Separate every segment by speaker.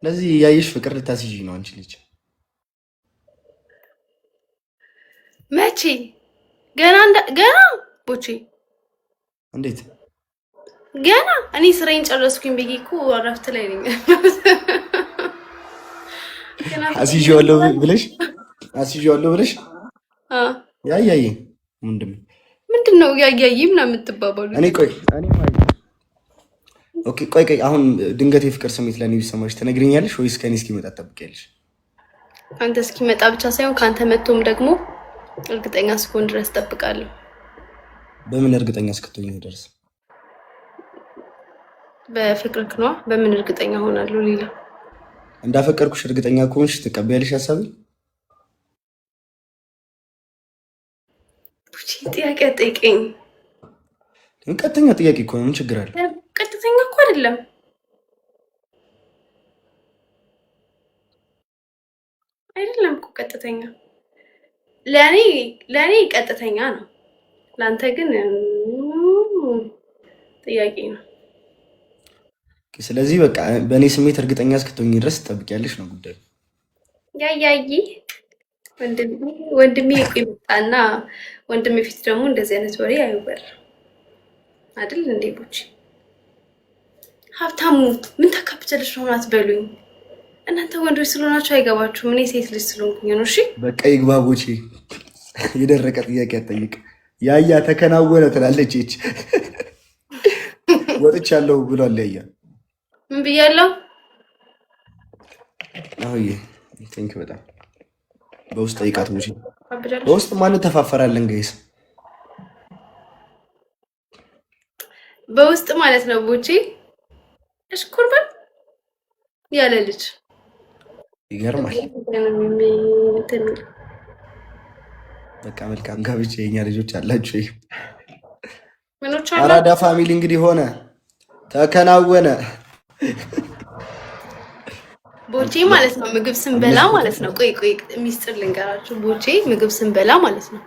Speaker 1: ለዚህ ያየሽ ፍቅር ልታስይዥ ነው አንቺ ልጅ።
Speaker 2: መቼ ገና ቦቼ
Speaker 1: እንዴት
Speaker 2: ገና እኔ ስራዬን ጨረስኩኝ ብዬ እኮ እረፍት ላይ ነኝ።
Speaker 1: አስይዤዋለሁ ብለሽ ያያይ
Speaker 2: ምንድን ነው ያያይ ምናምን የምትባባሉ?
Speaker 1: ቆይ አሁን ድንገት የፍቅር ስሜት ለኔ ቢሰማሽ ትነግሪኛለሽ ወይስ ከኔ እስኪመጣ ትጠብቂያለሽ?
Speaker 2: አንተ እስኪመጣ ብቻ ሳይሆን ካንተ መጥቶም ደግሞ እርግጠኛ እስክሆን ድረስ እጠብቃለሁ።
Speaker 1: በምን እርግጠኛ እስክትሆኝ ድረስ?
Speaker 2: በፍቅርክ ነው። በምን እርግጠኛ ሆናለሁ? ሌላ
Speaker 1: እንዳፈቀርኩሽ እርግጠኛ ከሆንሽ ትቀበያለሽ ሐሳቤ?
Speaker 2: ጥያቄ ጠይቀኝ።
Speaker 1: ቀጥተኛ ጥያቄ እኮ ነው። ምን ችግር አለ?
Speaker 2: ቀጥተኛ እኮ አይደለም። እኮ ቀጥተኛ ለኔ ቀጥተኛ ነው። ላንተ ግን ጥያቄ ነው።
Speaker 1: ስለዚህ በቃ በእኔ ስሜት እርግጠኛ እስክትሆኝ ድረስ ትጠብቂያለሽ ነው ጉዳዩ።
Speaker 2: ያያይ ወንድሜ ይመጣና ወንድሜ ፊት ደግሞ እንደዚህ አይነት ወሬ አይወር አይደል እንዴ? ቦቼ ሀብታሙ ምን ታካብቻለሽ ነው አትበሉኝ። እናንተ ወንዶች ስለሆናችሁ አይገባችሁም። እኔ ሴት ልጅ ስለሆንኩኝ ነው። እሺ በቃ
Speaker 1: ይግባ ቦቼ። የደረቀ ጥያቄ አትጠይቅ። ያያ ተከናወነ ትላለች። እቺ ወጥቻለሁ ብሏል። ያያ
Speaker 2: ምን ብያለሁ?
Speaker 1: አሁዬ ቴንክ በጣም በውስጥ ጠይቃት ቦቼ። በውስጥ ማን ተፋፈራለን ጋይስ?
Speaker 2: በውስጥ ማለት ነው ቦቼ። እሽኩርበል ያለ ልጅ
Speaker 1: ይገርማል። በቃ መልካም ጋብቻ። የኛ ልጆች አላችሁ። አራዳ ፋሚሊ እንግዲህ ሆነ ተከናወነ።
Speaker 2: ቦቼ ማለት ነው ምግብ ስንበላ ማለት ነው። ቆይ ሚስጥር ልንገራችሁ። ቦቼ ምግብ ስንበላ ማለት ነው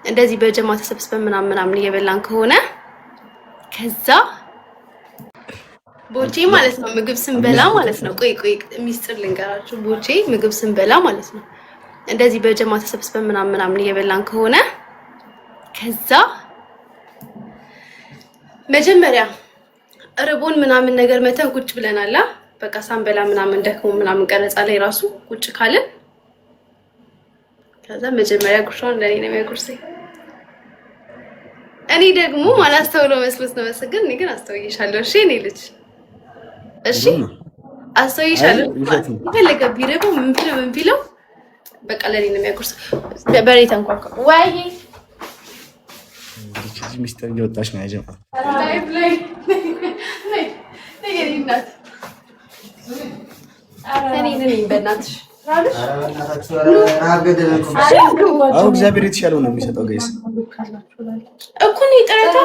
Speaker 2: እንደዚህ በጀማ ተሰብስበን ምናምን እየበላን ከሆነ ከዛ ቦቼ ማለት ነው ምግብ ስንበላ ማለት ነው። ቆይ ሚስጥር ልንገራችሁ። ቦቼ ምግብ ስንበላ ማለት ነው እንደዚህ በጀማ ተሰብስበን ምናምን እየበላን ከሆነ ከዛ መጀመሪያ ርቦን ምናምን ነገር መተን ቁጭ ብለናል። በቃ ሳንበላ ምናምን ደክሞ ምናምን ቀረጻ ላይ ራሱ ቁጭ ካለን ከዛ መጀመሪያ ጉርሻውን ለኔ ነው የሚያጎርሰኝ። እኔ ደግሞ ማላስተውለው መስሎት ነው መሰገን። እኔ ግን አስተውይሻለሁ። እሺ እኔ ልጅ እሺ አስተውይሻለሁ። ይፈልገ ቢረቦ ምን ቢለው በቃ ለኔ ነው የሚያጎርሰው። በሬ ተንኳኳ ወይ
Speaker 1: እዚህ ሚስተር እየወጣች ነው ያጀማ አዎ እግዚአብሔር የተሻለው ነው የሚሰጠው ጋይስ
Speaker 2: እኮ ነው ጥረታ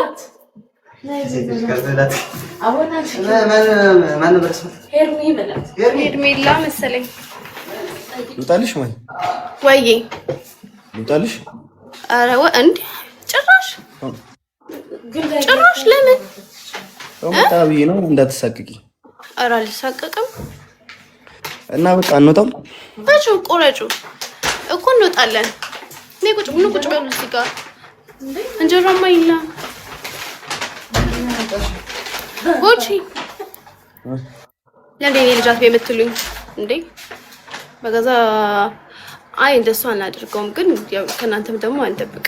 Speaker 2: ሄርሜላ መሰለኝ።
Speaker 1: ልውጣልሽ
Speaker 2: ወይዬ
Speaker 1: ልውጣልሽ?
Speaker 2: ኧረ እንደ ጭራሽ ለምን
Speaker 1: ታውጣቢ ነው? እንዳትሳቅቂ።
Speaker 2: ኧረ አልሳቀቅም።
Speaker 1: እና በቃ እንወጣም።
Speaker 2: ቆረጩ እኮ እንወጣለን። ነይ ቁጭ በሉ እዚህ ጋር እንጀራማ የለም። ቦቼ ለምንድን ነው ልጃት የምትሉኝ እንዴ? በገዛ አይ እንደሱ አናደርገውም፣ ግን ያው ከእናንተም ደግሞ አንጠብቅ።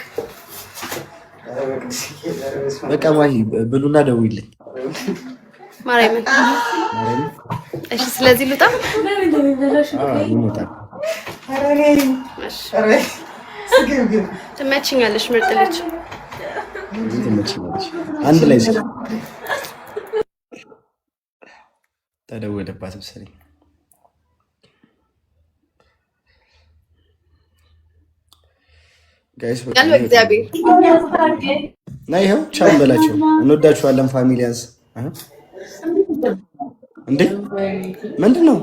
Speaker 1: በቃ ማሂ ብሉና ደውይልኝ
Speaker 2: ማርያምን። እሺ ስለዚህ ልውጣ። ትመችኛለሽ፣ ምርጥ ልጅ
Speaker 1: አንድ ላይ ተደወለባት መሰለኝ። ጋይስ
Speaker 2: እግዚአብሔር
Speaker 1: እና ይኸው ቻው በላቸው። እንወዳችኋለን ፋሚሊያንስ። እንዴ ምንድን ነው?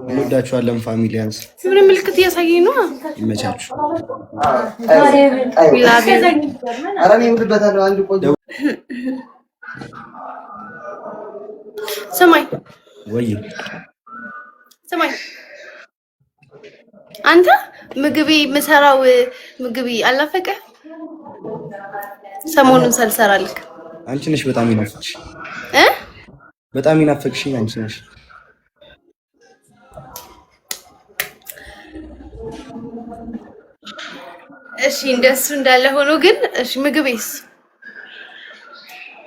Speaker 1: እንወዳችኋለን ፋሚሊያንስ።
Speaker 2: ምን ምልክት እያሳየኝ ነው?
Speaker 1: ይመቻችሁ።
Speaker 2: ስማኝ
Speaker 1: ወይ
Speaker 2: ስማኝ አንተ ምግቤ የምሰራው ምግቤ አላፈቀ ሰሞኑን ሳልሰራልክ
Speaker 1: አንቺ ነሽ በጣም ይናፍቅሽ በጣም ይናፍቅሽኝ አንቺ ነሽ።
Speaker 2: እሺ እንደሱ እንዳለ ሆኖ ግን እሺ ምግቤስ?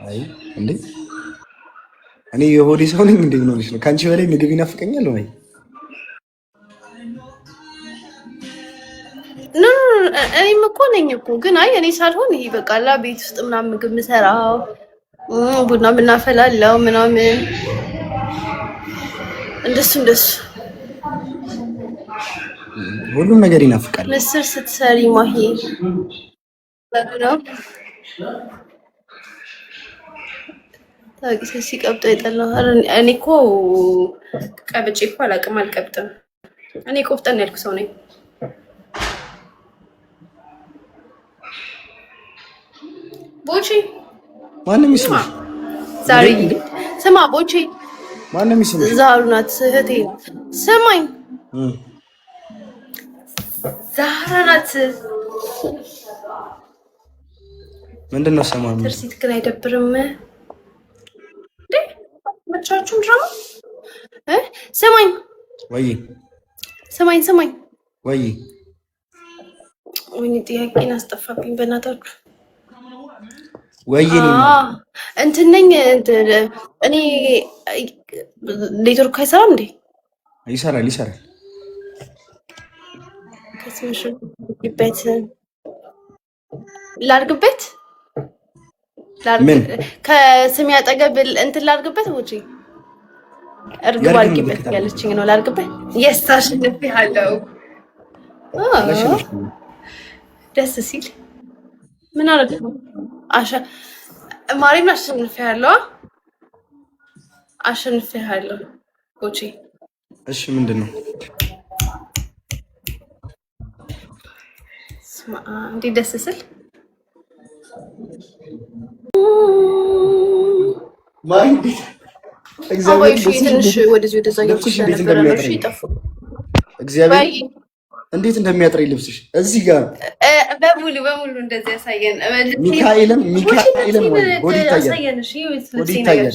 Speaker 1: አይ እንዴ እኔ የሆዴ ሰው ነኝ እንዴ ነው ልሽ ነው ካንቺ በላይ ምግብ ይናፍቀኛል ወይ?
Speaker 2: እኔም እኮ ነኝ እኮ ግን አይ እኔ ሳልሆን ይሄ በቃላ ቤት ውስጥ ምናምን ምግብ ምሰራው ቡና ምናፈላለው ምናምን እንደሱ
Speaker 1: ሁሉም ነገር ይናፍቃል።
Speaker 2: ምስር ስትሰሪ ማሂ ነው ታውቂ ሲቀብጥ አይጠላው። እኔ እኮ ቀብጬ እኮ አላውቅም አልቀብጥም። እኔ ቆፍጠን ያልኩ ሰው ነኝ። ቦቼ
Speaker 1: ማንም ይስማሽ
Speaker 2: ዛሬ ስማ ቦቼ
Speaker 1: ማንም ይስማሽ
Speaker 2: ዛሩ ናት እህቴ ስማኝ ዛራ ናት።
Speaker 1: ምንድነው ሰማኝ
Speaker 2: ትርሲት ግን አይደብርም እንዴ መቻቹን ድራማ ስማኝ
Speaker 1: ወይ
Speaker 2: ስማኝ
Speaker 1: ወይ
Speaker 2: ወይኔ ጥያቄን አስጠፋብኝ በእናታችሁ።
Speaker 1: ወይኔ
Speaker 2: እንትን ነኝ እኔ ኔትወርክ አይሰራም እንዴ?
Speaker 1: ይሰራል
Speaker 2: ከስምሽ በት ላርግበት ከስሜ አጠገብ እንትን ላርግበት ወጪ እርግብ አድርጊበት ያለችኝ ነው። ላርግበት የስታሽ ልብ ያለው ደስ ሲል ምን አረግ ማሪም አሸንፌያለሁ ወጪ።
Speaker 1: እሺ ምንድነው
Speaker 2: እንዴ ደስ ስል
Speaker 1: ማይ
Speaker 2: እግዚአብሔር ትንሽ ወደዚህ ወደዛ ያልኩሽ ነበር ነው። እሺ ይጠፋ
Speaker 1: እግዚአብሔር እንዴት እንደሚያጥር ልብስሽ እዚህ ጋር
Speaker 2: በሙሉ እንደዚህ ያሳየን።
Speaker 1: ሚካኤልም ወዲ ይታያል።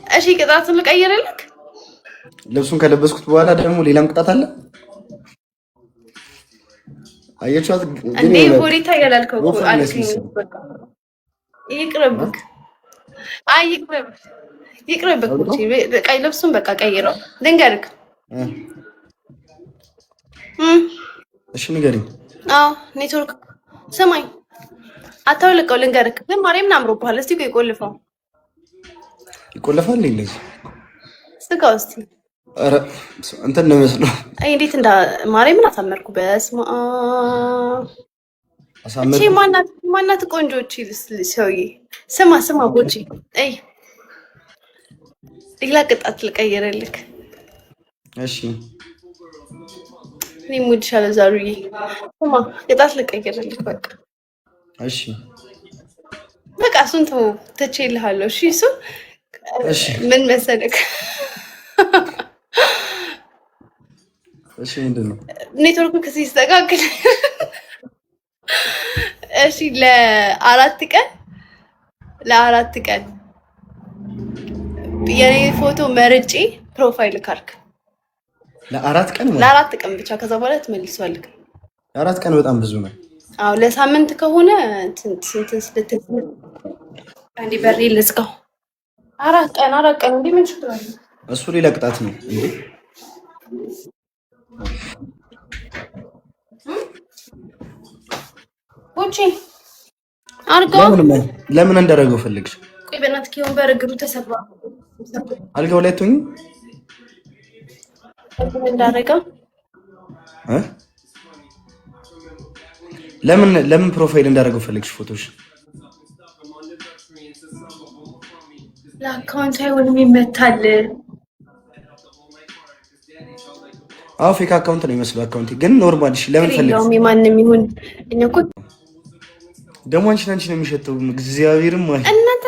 Speaker 2: እሺ ቅጣቱን ልቀይርልክ።
Speaker 1: ልብሱን ከለበስኩት በኋላ ደግሞ ሌላም ቅጣት አለ። አየቻት
Speaker 2: እንዴ ወዲ ይታያል አልከው አልከኝ። ይቅርብክ አይ ይቅርብክ ቀይ ልብሱን በቃ ቀይረው ልንገርክ።
Speaker 1: እሺ ንገሪኝ።
Speaker 2: አዎ ኔትወርክ ስማኝ አታውልቀው ልንገርክ። ግን ማርያምን አምሮብሃል። እስቲ ቆይ ቆልፈው
Speaker 1: ይቆለፋል እንደዚህ
Speaker 2: ስጋው እስቲ
Speaker 1: ኧረ እንትን ነው መስለው
Speaker 2: እንዴት እንዳ ማርያምን አሳመርኩ። በስማ
Speaker 1: አሳመርኩ።
Speaker 2: እቺ ማናት ቆንጆች ሰውዬ ስማ ቦጪ አይ ሌላ ቅጣት ልቀይርልክ።
Speaker 1: እሺ
Speaker 2: እኔ ሙድሻለሁ ዛሩዬ። ስማ ቅጣት ልቀይርልክ በቃ
Speaker 1: እሺ
Speaker 2: በቃ እሱን ተው ትቼልሃለሁ። እሺ ምን መሰለክ
Speaker 1: እሺ ምንድነው
Speaker 2: ኔትወርኩ ሲስተካከል እሺ ለአራት ቀን የኔ ፎቶ መርጬ ፕሮፋይል ካርክ
Speaker 1: ለአራት ቀን
Speaker 2: ብቻ ከዛ በኋላ ትመልሰዋለህ።
Speaker 1: ለአራት ቀን በጣም ብዙ ነው።
Speaker 2: አዎ ለሳምንት ከሆነ ስንት አንዴ በሬ ልዝጋው። አራት ቀን እንዴ ምን ችግር አለ?
Speaker 1: እሱ ሌላ ቅጣት ነው እንዴ?
Speaker 2: ወጪ አርጋው
Speaker 1: ለምን እንዳደረገው ፈልግሽ?
Speaker 2: ቆይ በእናትህ ኪዮን በርግሩ ተሰባ
Speaker 1: አልጋው ላይ ተኝ
Speaker 2: እንዳደረገው
Speaker 1: ለምን ፕሮፋይል እንዳደረገው ፈልግሽ? ፎቶሽ
Speaker 2: ለአካውንት አይሆንም ይመታል።
Speaker 1: አዎ ፌክ አካውንት ነው የሚመስለው። አካውንት ግን ኖርማል። እሺ ለምን ፈልግሽ?
Speaker 2: ያው ማንንም ይሁን እኛ እኮ
Speaker 1: ደግሞ አንቺ ነው የሚሸተው እግዚአብሔርም ማለት
Speaker 2: እናንተ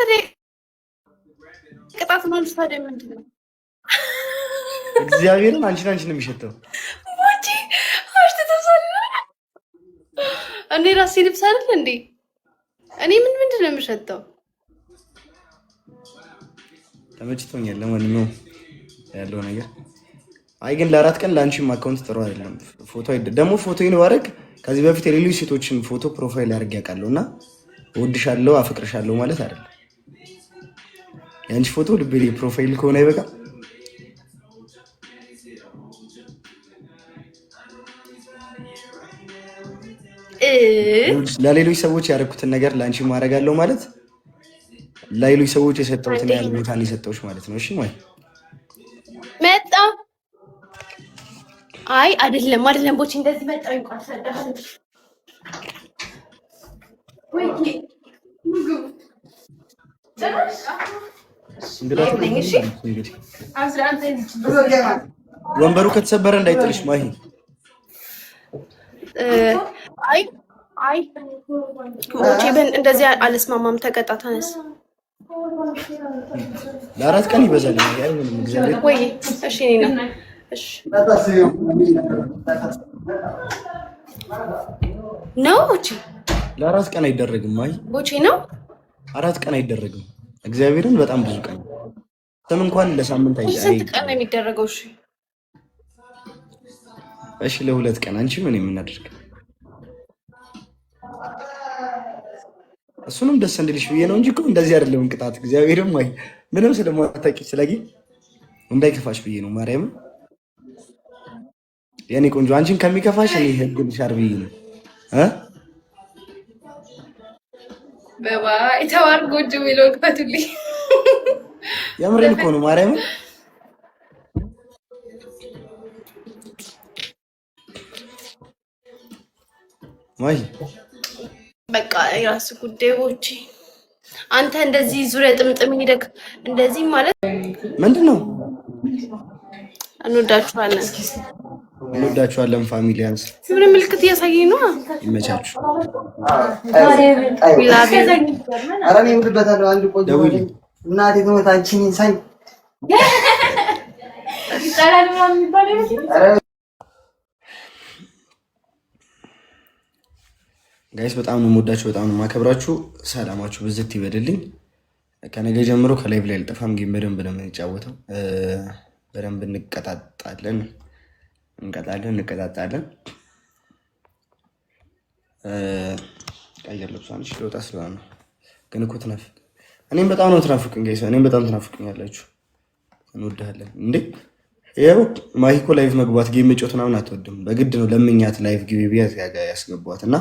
Speaker 2: ቅጣት ማለት ታዲያ ምንድን ነው?
Speaker 1: እግዚአብሔርም አንቺ ነው የሚሸተው።
Speaker 2: ወጪ አሽተተሳለ እኔ ራሴ ልብስ አይደል እንዴ? እኔ ምንድን ነው የምሸተው?
Speaker 1: ተመችቶኛል። ለማንኛውም ያለው ነገር አይ ግን ለ4 ቀን ለአንቺም አካውንት ጥሩ አይደለም። ፎቶ ደግሞ ፎቶ ይንባረክ። ከዚህ በፊት የሌሎች ሴቶችን ፎቶ ፕሮፋይል አድርጌ ያውቃለሁ እና እወድሻለሁ አፍቅርሻለሁ ማለት አይደለም። የአንቺ ፎቶ ልቤ ፕሮፋይል ከሆነ አይበቃ። ለሌሎች ሰዎች ያደረኩትን ነገር ለአንቺ ማድረጋለሁ ማለት ለሌሎች ሰዎች የሰጠሁትን ያህል ቦታ ነው የሰጠሁሽ ማለት ነው። እሺ ማለት
Speaker 2: መጣ። አይ አይደለም ቦቼ እንደዚህ መጣው እንኳን ሰደሃል ወይ
Speaker 1: ወንበሩ ከተሰበረ እንዳይጥልሽ ማሂ።
Speaker 2: አይ ቦቼ እንደዚህ አልስማማም። ተቀጣ ተነስ።
Speaker 1: ለ4 ቀን ይበዛል። ምንም እግዚአብሔር
Speaker 2: ወይ እሺ ነኝ እሺ ነው ቦቼ
Speaker 1: ለ4 ቀን አይደረግም። ማሂ
Speaker 2: ቦቼ ነው
Speaker 1: 4 ቀን አይደረግም። እግዚአብሔርን በጣም ብዙ ቀን ስም እንኳን ለሳምንት
Speaker 2: ስንት ቀን ነው የሚደረገው?
Speaker 1: እሺ ለ2 ቀን አንቺ ምን የምናደርግ እሱንም ደስ እንድልሽ ብዬ ነው እንጂ እኮ እንደዚህ አይደለም ቅጣት። እግዚአብሔርም ወይ ምንም ስለማታውቂ ስለጊ እንዳይከፋሽ ብዬ ነው። ማርያም የኔ ቆንጆ አንቺን ከሚከፋሽ እኔ ህግልሻር ብዬ ነው
Speaker 2: በባ ኢታዋር ጎጆ ሚለው ክፈቱልኝ።
Speaker 1: የምሬን እኮ ነው ማርያም። ማይ
Speaker 2: በቃ የራስ ጉዳዮች። አንተ እንደዚህ ዙሪያ ጥምጥም ሄደክ እንደዚህ ማለት
Speaker 1: ምንድነው?
Speaker 2: እንወዳችኋለን
Speaker 1: ፋሚሊያንስ።
Speaker 2: ምን ምልክት እያሳየኝ ነው?
Speaker 1: ይመቻችሁ።
Speaker 3: እናቴ ትሞት አንቺን ሳይ
Speaker 1: ጋይስ በጣም ነው የምወዳችሁ፣ በጣም ነው የማከብራችሁ። ሰላማችሁ ብዝት ይበድልኝ። ከነገ ጀምሮ ከላይቭ ላይ አልጠፋም። ጌም በደንብ ነው የምንጫወተው። በደንብ እንቀጣጣለን። ቀየር ልብሷን ለውጣ ስለሆነ ነው። ግን እኮ ትናፍቅ። እኔም በጣም ነው ትናፍቁኝ ጋይስ። እኔም በጣም ትናፍቁኝ ያላችሁ። እንወድሃለን እንዴ። ይኸው ማሂ እኮ ላይቭ መግባት ጌም መጫወት ምናምን አትወድም። በግድ ነው ለምኛት ላይቭ ግቢ ቢያዝ ያስገቧት እና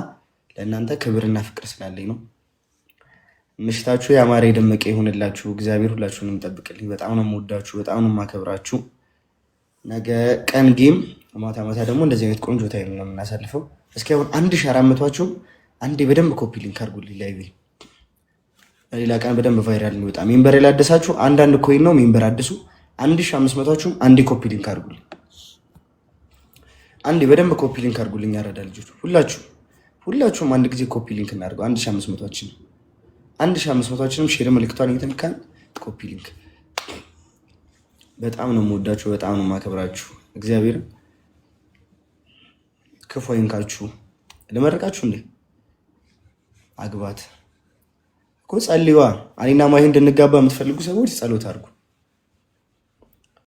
Speaker 1: ለእናንተ ክብርና ፍቅር ስላለኝ ነው። ምሽታችሁ ያማረ የደመቀ ይሁንላችሁ። እግዚአብሔር ሁላችሁንም ይጠብቅልኝ። በጣም ነው የምወዳችሁ፣ በጣም ነው የማከብራችሁ። ነገ ቀን ጌም፣ ማታ ደግሞ እንደዚህ አይነት ቆንጆ ታይም ነው የምናሳልፈው። እስኪ አሁን 1400ችሁም አንዴ በደንብ ኮፒ ሊንክ አድርጉልኝ ላይቭ። በሌላ ቀን በደንብ ቫይራል እንወጣ። ሜምበር ያላደሳችሁ አንዳንድ ኮይን ነው ሜምበር አድሱ። 1500ችሁም አንዴ ኮፒ ሊንክ አድርጉልኝ። አንዴ በደንብ ኮፒ ሊንክ አድርጉልኝ። ያረዳ ልጆች ሁላችሁም አንድ ጊዜ ኮፒ ሊንክ እናድርገው። 1500ችንም ሼር ምልክቷን እየተነካን ኮፒ ሊንክ። በጣም ነው የምወዳችሁ፣ በጣም ነው የማከብራችሁ። እግዚአብሔር ክፉ አይንካችሁ። ልመርቃችሁ እንዴ አግባት እኮ ጸልዩዋ። እኔና ማሂ እንድንጋባ የምትፈልጉ ሰዎች ጸሎት አድርጉ።